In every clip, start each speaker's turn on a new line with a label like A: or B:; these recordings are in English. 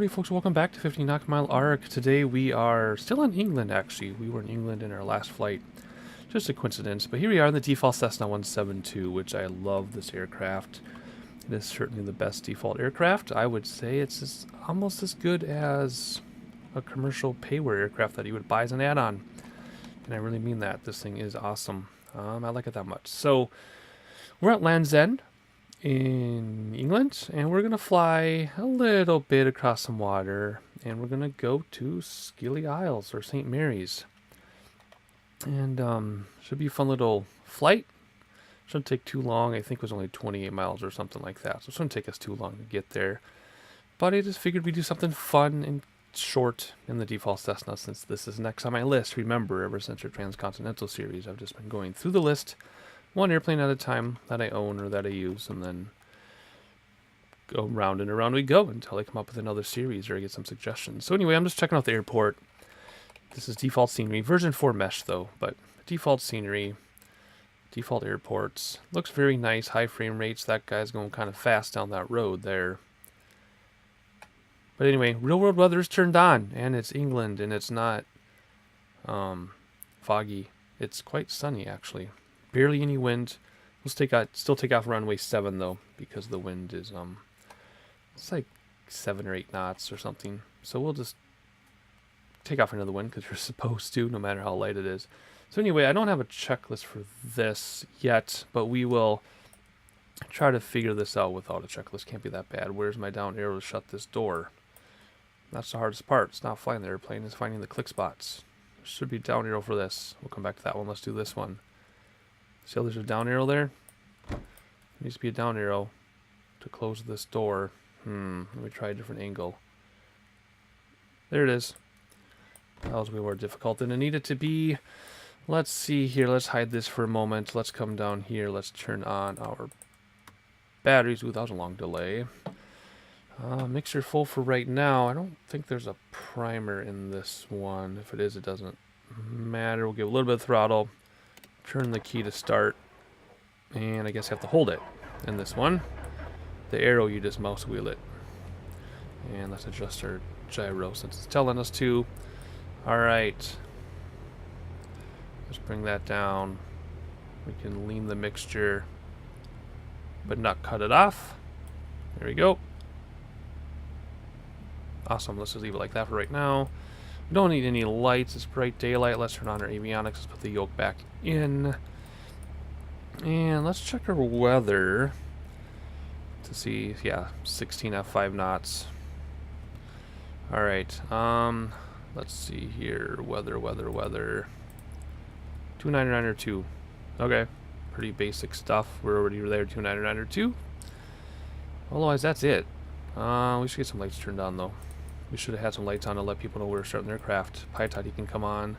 A: Howdy folks, welcome back to 50 Knock Mile Arc. Today we are still in England actually. We were in England in our last flight. Just a coincidence, but here we are in the default Cessna 172, which I love this aircraft. It is certainly the best default aircraft. I would say it's almost as good as a commercial payware aircraft that you would buy as an add-on. And I really mean that. This thing is awesome. I like it that much. So we're at Land's End in England, and we're gonna fly a little bit across some water, and we're gonna go to Scilly Isles or St. Mary's, and should be a fun little flight. Shouldn't take too long. I think it was only 28 miles or something like that, so it shouldn't take us too long to get there. But I just figured we'd do something fun and short in the default Cessna, since this is next on my list. Remember, ever since our transcontinental series, I've just been going through the list one airplane at a time that I own or that I use, and then go round and around we go until I come up with another series or I get some suggestions. So anyway, I'm just checking out the airport. This is default scenery, version 4 mesh though, but default scenery, default airports. Looks very nice, high frame rates. That guy's going kind of fast down that road there. But anyway, real world weather is turned on, and it's England, and it's not foggy. It's quite sunny actually. Barely any wind. We'll still take off runway 7 though, because the wind is it's like 7 or 8 knots or something. So we'll just take off into the wind because you're supposed to, no matter how light it is. So anyway, I don't have a checklist for this yet, but we will try to figure this out without a checklist. Can't be that bad. Where's my down arrow to shut this door? That's the hardest part. It's not flying the airplane, it's finding the click spots. There should be down arrow for this. We'll come back to that one. Let's do this one. See how there's a down arrow there? There needs to be a down arrow to close this door. Let me try a different angle. There it is. That was way more difficult than it needed to be. Let's see here. Let's hide this for a moment. Let's come down here. Let's turn on our batteries. Ooh, that was a long delay. Mixer full for right now. I don't think there's a primer in this one. If it is, it doesn't matter. We'll give a little bit of throttle. Turn the key to start, and I guess I have to hold it in this one. The arrow, you just mouse wheel it, and let's adjust our gyro since it's telling us to. Alright, let's bring that down. We can lean the mixture but not cut it off. There we go. Awesome. Let's just leave it like that for right now. We don't need any lights. It's bright daylight. Let's turn on our avionics. Let's put the yoke back in. And let's check our weather to see, yeah, 16 F5 knots. Alright, let's see here. Weather. 2992. Okay, pretty basic stuff. We're already there, 2992. Otherwise, that's it. We should get some lights turned on, though. We should have had some lights on to let people know we're starting their craft. Pitot can come on.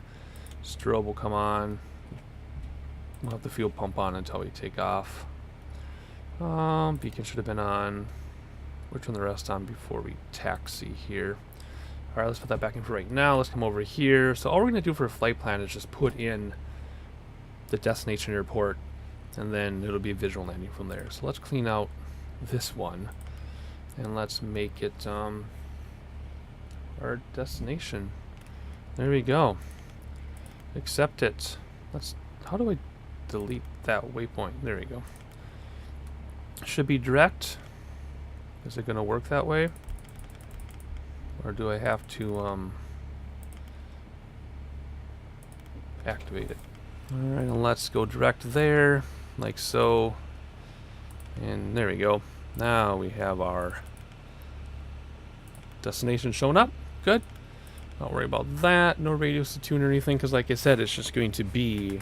A: Strobe will come on. We'll have the fuel pump on until we take off. Beacon should have been on. We'll turn the rest on before we taxi here. Alright, let's put that back in for right now. Let's come over here. So all we're going to do for a flight plan is just put in the destination airport, and then it'll be a visual landing from there. So let's clean out this one, and let's make it our destination. There we go. Accept it. How do I delete that waypoint? There we go. Should be direct. Is it going to work that way? Or do I have to activate it? Alright, and let's go direct there, like so. And there we go. Now we have our destination showing up. Good. Don't worry about that. No radios to tune or anything, because like I said, it's just going to be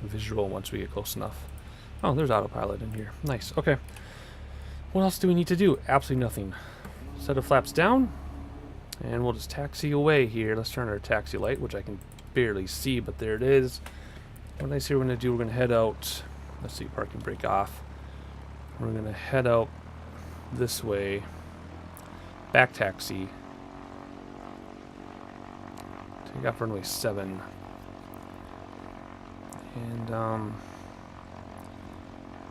A: visual once we get close enough. Oh, there's autopilot in here. Nice. Okay. What else do we need to do? Absolutely nothing. Set the flaps down, and we'll just taxi away here. Let's turn our taxi light, which I can barely see, but there it is. What I say we're going to do, we're going to head out. Let's see, parking brake off. We're going to head out this way. Back taxi. Take off runway 7. And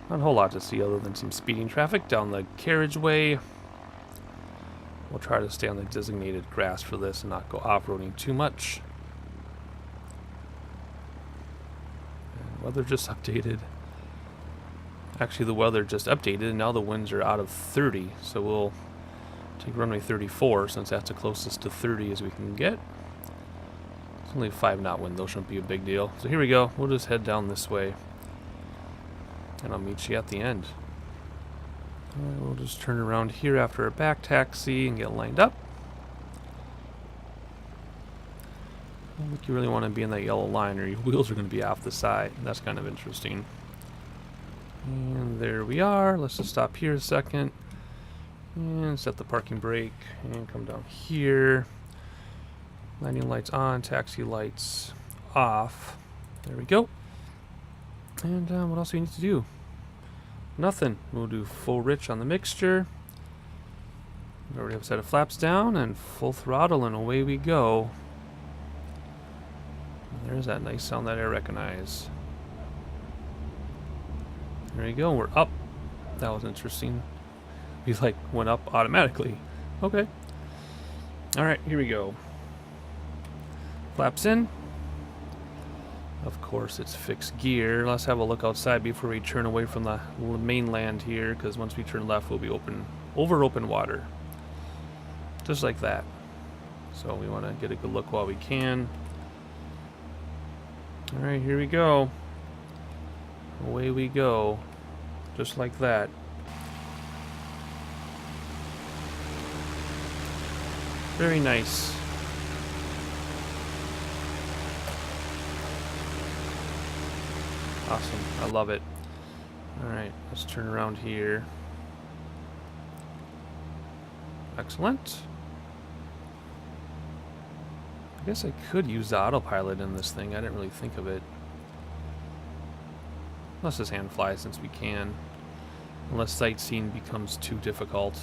A: not a whole lot to see other than some speeding traffic down the carriageway. We'll try to stay on the designated grass for this and not go off-roading too much. And weather just updated. Actually, the weather just updated, and now the winds are out of 30, so we'll take runway 34, since that's the closest to 30 as we can get. It's only a 5-knot wind, though, shouldn't be a big deal. So here we go. We'll just head down this way, and I'll meet you at the end. We'll just turn around here after a back taxi and get lined up. I don't think you really want to be in that yellow line, or your wheels are going to be off the side. That's kind of interesting. And there we are. Let's just stop here a second and set the parking brake and come down here. Landing lights on, taxi lights off. There we go. And what else do we need to do? Nothing. We'll do full rich on the mixture. We already have a set of flaps down and full throttle, and away we go. And there's that nice sound that I recognize. There you go, we're up. That was interesting. We like went up automatically. Okay. Alright, here we go. Flaps in. Of course, it's fixed gear. Let's have a look outside before we turn away from the mainland here, because once we turn left, we'll be over open water. Just like that. So we want to get a good look while we can. Alright, here we go. Away we go. Just like that. Very nice. Awesome. I love it. Alright, let's turn around here. Excellent. I guess I could use the autopilot in this thing. I didn't really think of it. Let's just hand fly since we can. Unless sightseeing becomes too difficult.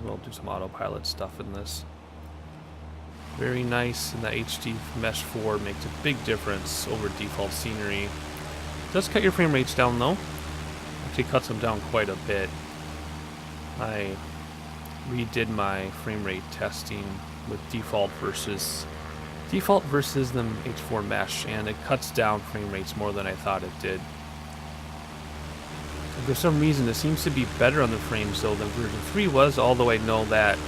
A: We'll do some autopilot stuff in this. Very nice, and the HD Mesh 4 makes a big difference over default scenery. It does cut your frame rates down though. Actually cuts them down quite a bit. I redid my frame rate testing with default versus the H4 Mesh, and it cuts down frame rates more than I thought it did. For some reason, it seems to be better on the frames though than version 3 was, although I know that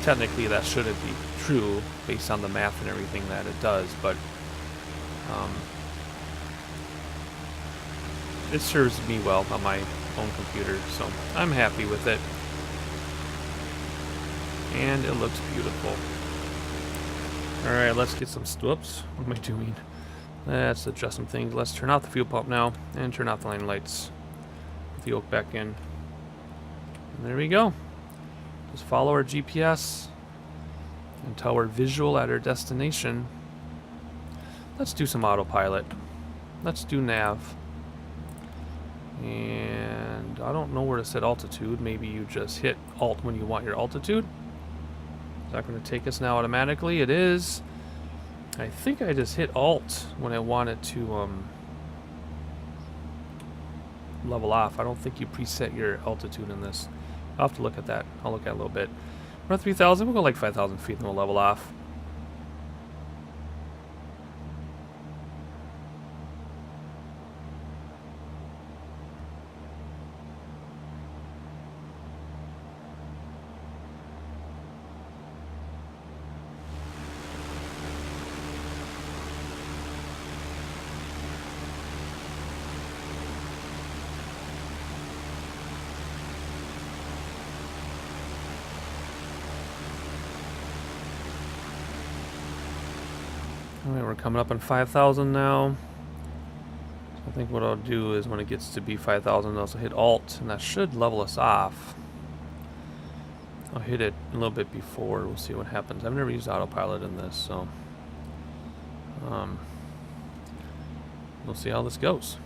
A: technically that shouldn't be true based on the math and everything that it does, but it serves me well on my own computer, so I'm happy with it. And it looks beautiful. Alright, let's get some whoops, what am I doing? Let's adjust some things. Let's turn off the fuel pump now and turn off the landing lights. Put the yoke back in. And there we go. Just follow our GPS until we're visual at our destination. Let's do some autopilot. Let's do nav. And I don't know where to set altitude. Maybe you just hit Alt when you want your altitude. Is that going to take us now automatically? It is. I think I just hit Alt when I wanted to level off. I don't think you preset your altitude in this. I'll have to look at that. I'll look at it a little bit. We're at 3,000. We'll go like 5,000 feet and we'll level off. Alright, we're coming up on 5,000 now. So I think what I'll do is when it gets to be 5,000, I'll also hit Alt, and that should level us off. I'll hit it a little bit before, we'll see what happens. I've never used autopilot in this, so we'll see how this goes.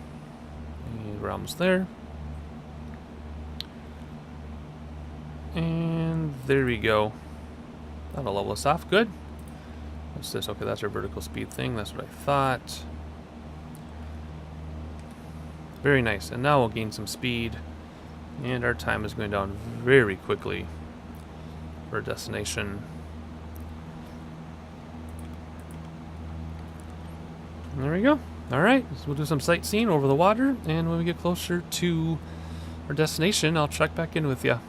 A: And we're almost there. And there we go. That'll level us off, good. What's this? Okay, that's our vertical speed thing. That's what I thought. Very nice. And now we'll gain some speed. And our time is going down very quickly. for a destination. There we go. Alright, so we'll do some sightseeing over the water, and when we get closer to our destination, I'll check back in with you.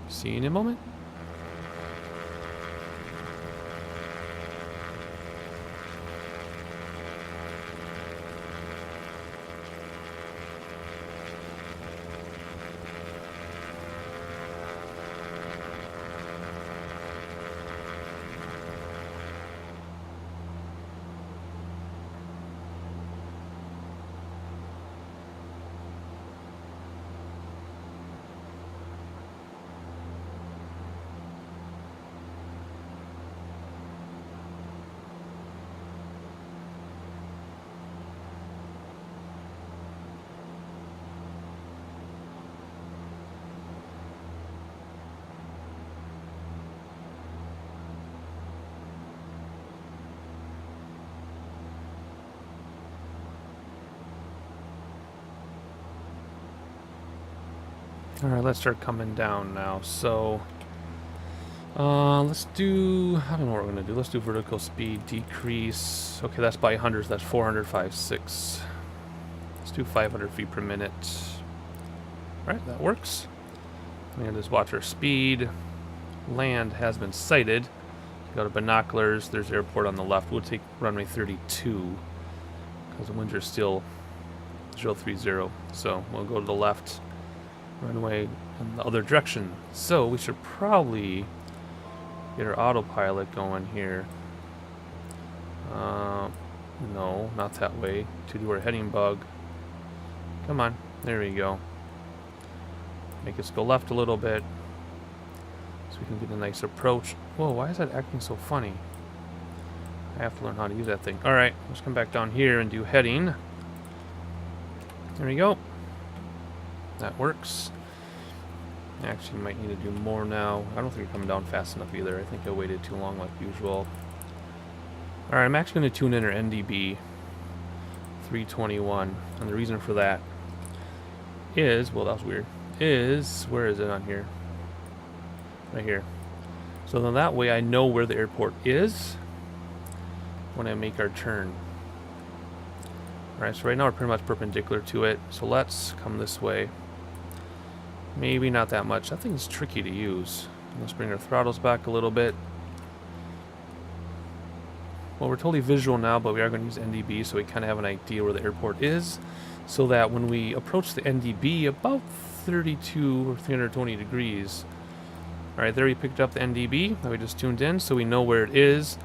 A: See you in a moment. Alright, let's start coming down now. So, let's do, I don't know what we're going to do. Let's do vertical speed decrease. Okay, that's by hundreds. That's 400, 5, 6. Let's do 500 feet per minute. Alright, that works. And just watch our speed. Land has been sighted. Go to binoculars. There's airport on the left. We'll take runway 32 because the winds are still 030. So we'll go to the left. Runway in the other direction. So we should probably get our autopilot going here. No, not that way. To do our heading bug. Come on. There we go. Make us go left a little bit so we can get a nice approach. Whoa, why is that acting so funny? I have to learn how to use that thing. Alright, let's come back down here and do heading. There we go. That works. Actually, might need to do more now. I don't think you're coming down fast enough either. I think I waited too long like usual. Alright, I'm actually going to tune in our NDB 321. And the reason for that is, well, that was weird, is, where is it on here? Right here. So then that way I know where the airport is when I make our turn. Alright, so right now we're pretty much perpendicular to it. So let's come this way. Maybe not that much. That thing's tricky to use. Let's bring our throttles back a little bit. Well, we're totally visual now, but we are going to use NDB so we kind of have an idea where the airport is. So that when we approach the NDB about 32 or 320 degrees. Alright, there we picked up the NDB that we just tuned in, so we know where it is.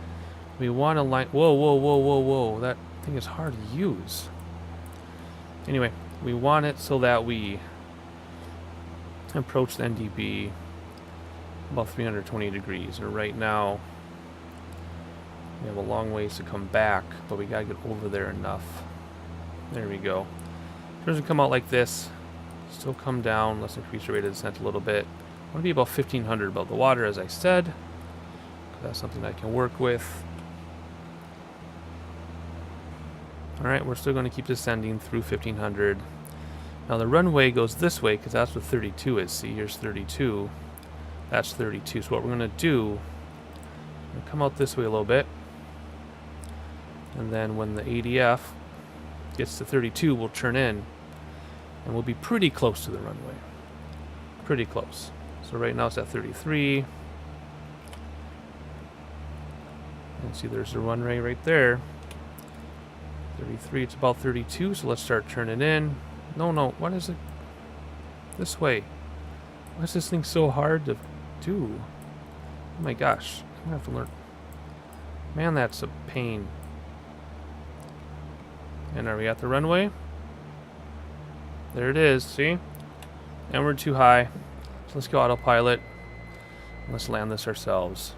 A: We want to line... Whoa, whoa, whoa, whoa, whoa. That thing is hard to use. Anyway, we want it so that we approach the NDB about 320 degrees. And right now, we have a long ways to come back, but we gotta get over there enough. There we go. It doesn't come out like this. Still come down. Let's increase the rate of descent a little bit. I want to be about 1,500 above the water, as I said. That's something I can work with. Alright, we're still going to keep descending through 1,500. Now the runway goes this way, because that's what 32 is. See, here's 32. That's 32. So what we're going to do, we're going to come out this way a little bit. And then when the ADF gets to 32, we'll turn in. And we'll be pretty close to the runway. Pretty close. So right now it's at 33. And see, there's the runway right there. 33, it's about 32, so let's start turning in. No, what is it? This way. Why is this thing so hard to do? Oh my gosh, I'm gonna have to learn. Man, that's a pain. And are we at the runway? There it is, see? And we're too high. So let's go autopilot. Let's land this ourselves.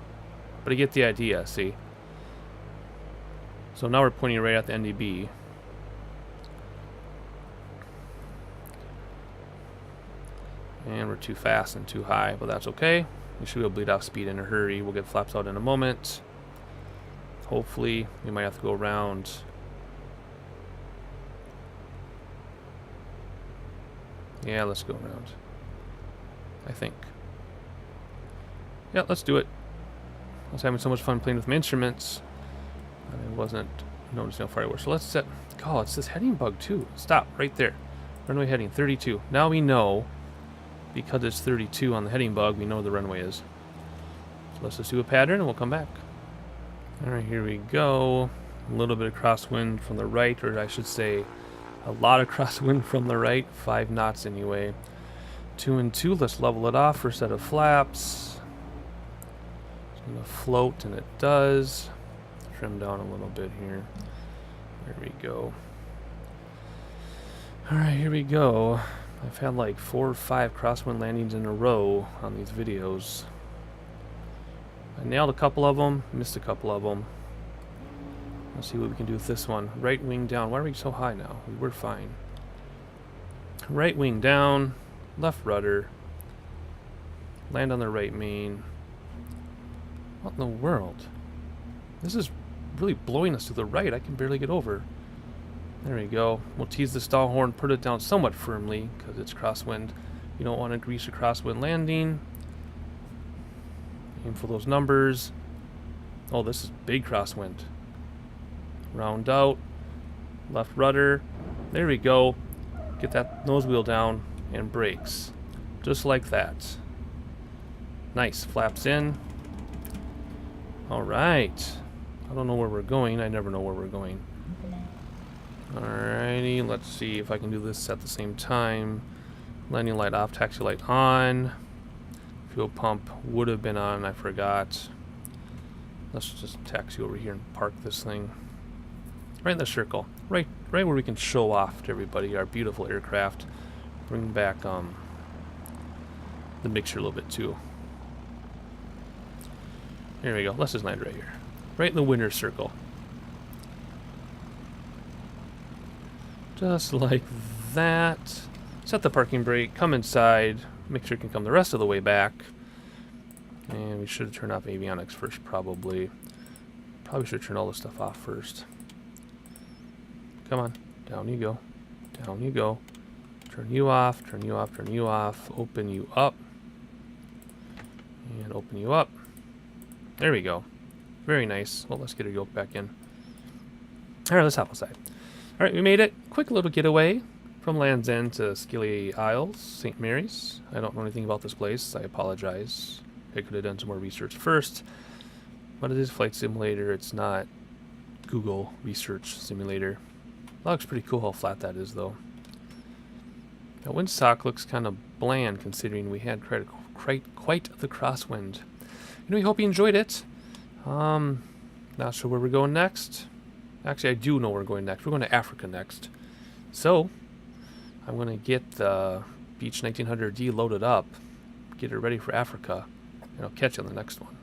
A: But I get the idea, see? So now we're pointing right at the NDB. And we're too fast and too high, but that's okay. We should be able to bleed off speed in a hurry. We'll get flaps out in a moment. Hopefully, we might have to go around. Yeah, let's go around. I think. Yeah, let's do it. I was having so much fun playing with my instruments. I wasn't noticing how far I was. So let's set... Oh, it's this heading bug too. Stop, right there. Runway heading, 32. Now we know, because it's 32 on the heading bug, we know where the runway is. So let's just do a pattern and we'll come back. Alright, here we go. A little bit of crosswind from the right, or I should say, a lot of crosswind from the right. 5 knots anyway. 2 and 2, let's level it off for a set of flaps. It's going to float, and it does. Trim down a little bit here. There we go. Alright, here we go. I've had like 4 or 5 crosswind landings in a row on these videos. I nailed a couple of them, missed a couple of them. Let's see what we can do with this one. Right wing down. Why are we so high now? We were fine. Right wing down, left rudder, land on the right main. What in the world? This is really blowing us to the right. I can barely get over. There we go. We'll tease the stall horn, put it down somewhat firmly because it's crosswind. You don't want to grease a crosswind landing. Aim for those numbers. Oh, this is big crosswind. Round out. Left rudder. There we go. Get that nose wheel down and brakes. Just like that. Nice. Flaps in. Alright. I don't know where we're going. I never know where we're going. Alrighty. Let's see if I can do this at the same time. Landing light off. Taxi light on. Fuel pump would have been on. I forgot. Let's just taxi over here and park this thing. Right in the circle. Right where we can show off to everybody our beautiful aircraft. Bring back the mixture a little bit too. There we go. Let's just land right here. Right in the winner's circle. Just like that. Set the parking brake. Come inside. Make sure it can come the rest of the way back. And we should turn off avionics first, probably. Probably should turn all this stuff off first. Come on. Down you go. Down you go. Turn you off. Turn you off. Turn you off. Open you up. And open you up. There we go. Very nice. Well, let's get our yoke back in. Alright, let's hop outside. Alright, we made it. Quick little getaway from Land's End to Scilly Isles, St. Mary's. I don't know anything about this place. I apologize. I could have done some more research first. But it is Flight Simulator. It's not Google Research Simulator. That looks pretty cool how flat that is, though. That windsock looks kind of bland considering we had quite the crosswind. Anyway, hope you enjoyed it. Not sure where we're going next. Actually, I do know where we're going next. We're going to Africa next. So, I'm going to get the Beech 1900D loaded up, get it ready for Africa, and I'll catch you on the next one.